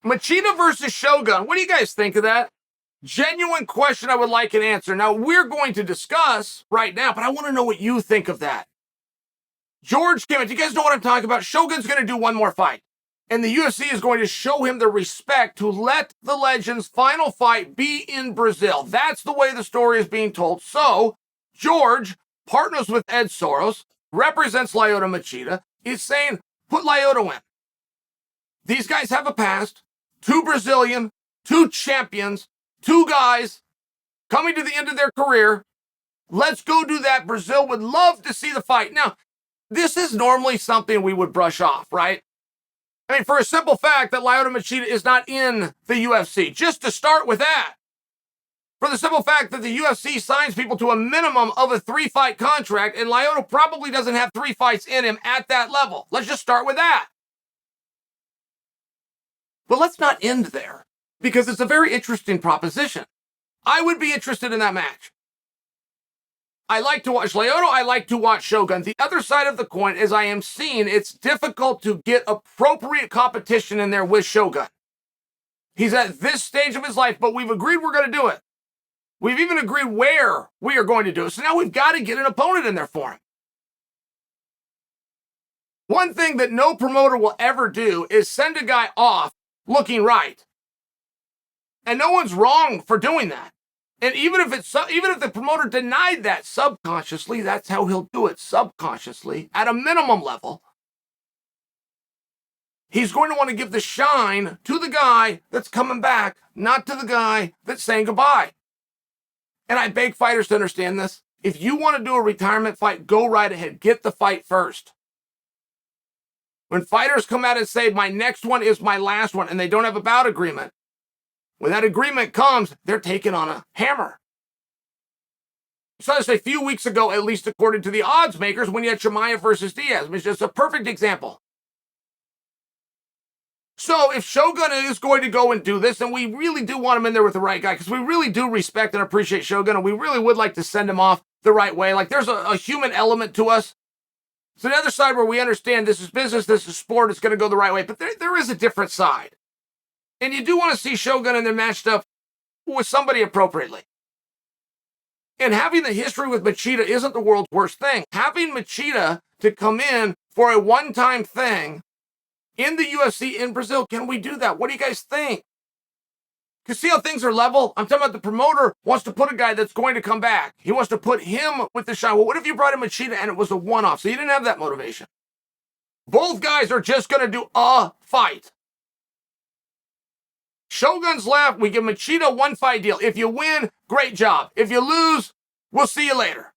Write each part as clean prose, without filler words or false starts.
Machida versus Shogun. What do you guys think of that? Genuine question I would like an answer. Now, we're going to discuss right now, but I want to know what you think of that. George came in. Do you guys know what I'm talking about? Shogun's going to do one more fight. And the UFC is going to show him the respect to let the legend's final fight be in Brazil. That's the way the story is being told. So, George partners with Ed Soros, represents Lyoto Machida, is saying, put Lyoto in. These guys have a past. Two Brazilian, two champions, two guys coming to the end of their career. Let's go do that. Brazil would love to see the fight. Now, this is normally something we would brush off, right? I mean, for a simple fact that Lyoto Machida is not in the UFC. Just to start with that. For the simple fact that the UFC signs people to a minimum of a 3-fight contract, and Lyoto probably doesn't have 3 fights in him at that level. Let's just start with that. But let's not end there, because it's a very interesting proposition. I would be interested in that match. I like to watch Lyoto. I like to watch Shogun. The other side of the coin is I am seeing it's difficult to get appropriate competition in there with Shogun. He's at this stage of his life, but we've agreed we're going to do it. We've even agreed where we are going to do it. So now we've got to get an opponent in there for him. One thing that no promoter will ever do is send a guy off looking right. And no one's wrong for doing that. And even if the promoter denied that subconsciously, that's how he'll do it, subconsciously, at a minimum level. He's going to want to give the shine to the guy that's coming back, not to the guy that's saying goodbye. And I beg fighters to understand this. If you want to do a retirement fight, go right ahead. Get the fight first. When fighters come out and say, my next one is my last one, and they don't have a bout agreement, when that agreement comes, they're taking on a hammer. We saw this a few weeks ago, at least according to the odds makers, when you had Chimaev versus Diaz. It's just a perfect example. So if Shogun is going to go and do this, and we really do want him in there with the right guy, because we really do respect and appreciate Shogun, and we really would like to send him off the right way. Like, there's a human element to us. So the other side where we understand this is business, this is sport, it's going to go the right way. But there is a different side. And you do want to see Shogun in there matched up with somebody appropriately. And having the history with Machida isn't the world's worst thing. Having Machida to come in for a one-time thing in the UFC in Brazil, can we do that? What do you guys think? Because see how things are level? I'm talking about the promoter wants to put a guy that's going to come back. He wants to put him with the shine. Well, what if you brought in Machida and it was a one-off? So you didn't have that motivation. Both guys are just going to do a fight. Shogun's left, we give Machida a 1-fight deal. If you win, great job. If you lose, we'll see you later.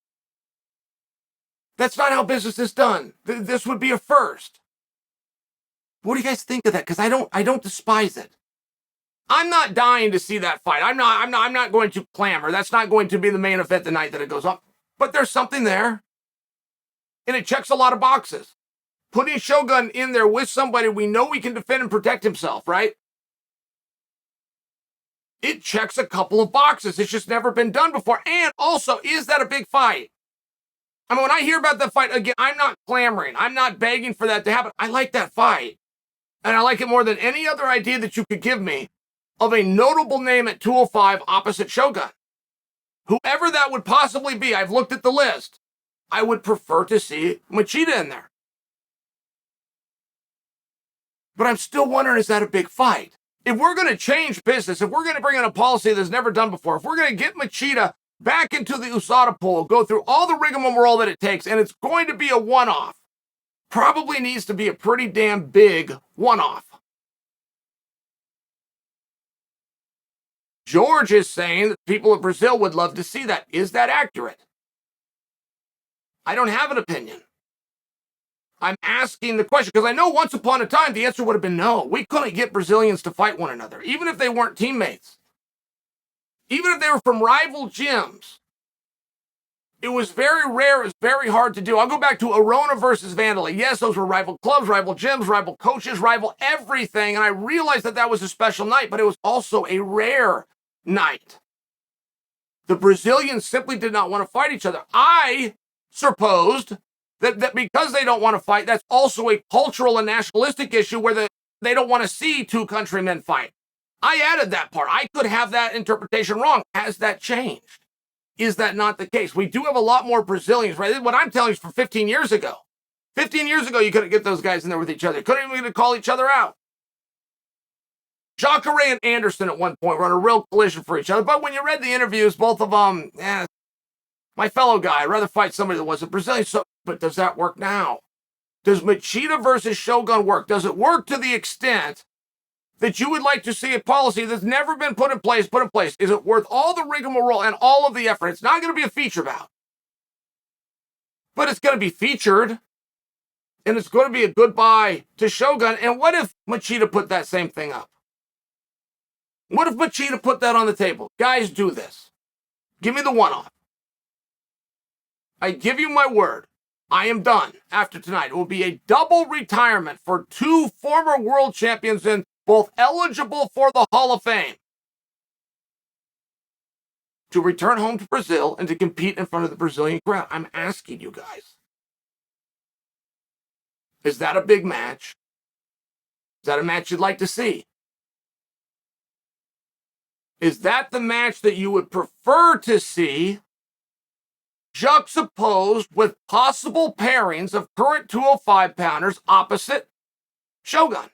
That's not how business is done. This would be a first. What do you guys think of that? Because I don't despise it. I'm not dying to see that fight. I'm not going to clamor. That's not going to be the main event the night that it goes up. But there's something there. And it checks a lot of boxes. Putting Shogun in there with somebody we know he can defend and protect himself, right? It checks a couple of boxes. It's just never been done before. And also, is that a big fight? I mean, when I hear about that fight, again, I'm not clamoring. I'm not begging for that to happen. I like that fight. And I like it more than any other idea that you could give me of a notable name at 205 opposite Shogun. Whoever that would possibly be, I've looked at the list. I would prefer to see Machida in there. But I'm still wondering, is that a big fight? If we're going to change business, if we're going to bring in a policy that's never done before, if we're going to get Machida back into the USADA pool, go through all the rigmarole that it takes, and it's going to be a one-off, probably needs to be a pretty damn big one-off. George is saying that people of Brazil would love to see that. Is that accurate? I don't have an opinion. I'm asking the question because I know once upon a time the answer would have been no. We couldn't get Brazilians to fight one another, even if they weren't teammates. Even if they were from rival gyms. It was very rare. It was very hard to do. I'll go back to Arona versus Vandalay. Yes, those were rival clubs, rival gyms, rival coaches, rival everything. And I realized that that was a special night, but it was also a rare night. The Brazilians simply did not want to fight each other. I supposed that because they don't want to fight, that's also a cultural and nationalistic issue where they don't want to see two countrymen fight. I added that part. I could have that interpretation wrong. Has that changed? Is that not the case? We do have a lot more Brazilians, right? What I'm telling you is from 15 years ago. 15 years ago, you couldn't get those guys in there with each other. Couldn't even call each other out. Jacare and Anderson at one point were on a real collision for each other. But when you read the interviews, both of them, my fellow guy, I'd rather fight somebody that wasn't Brazilian. So, but does that work now? Does Machida versus Shogun work? Does it work to the extent that you would like to see a policy that's never been put in place? Is it worth all the rigmarole and all of the effort? It's not going to be a feature bout, but it's going to be featured, and it's going to be a goodbye to Shogun. And what if Machida put that same thing up? What if Machida put that on the table? Guys, do this. Give me the one-off. I give you my word. I am done after tonight. It will be a double retirement for two former world champions and both eligible for the Hall of Fame to return home to Brazil and to compete in front of the Brazilian crowd. I'm asking you guys. Is that a big match? Is that a match you'd like to see? Is that the match that you would prefer to see juxtaposed with possible pairings of current 205-pounders opposite Shogun?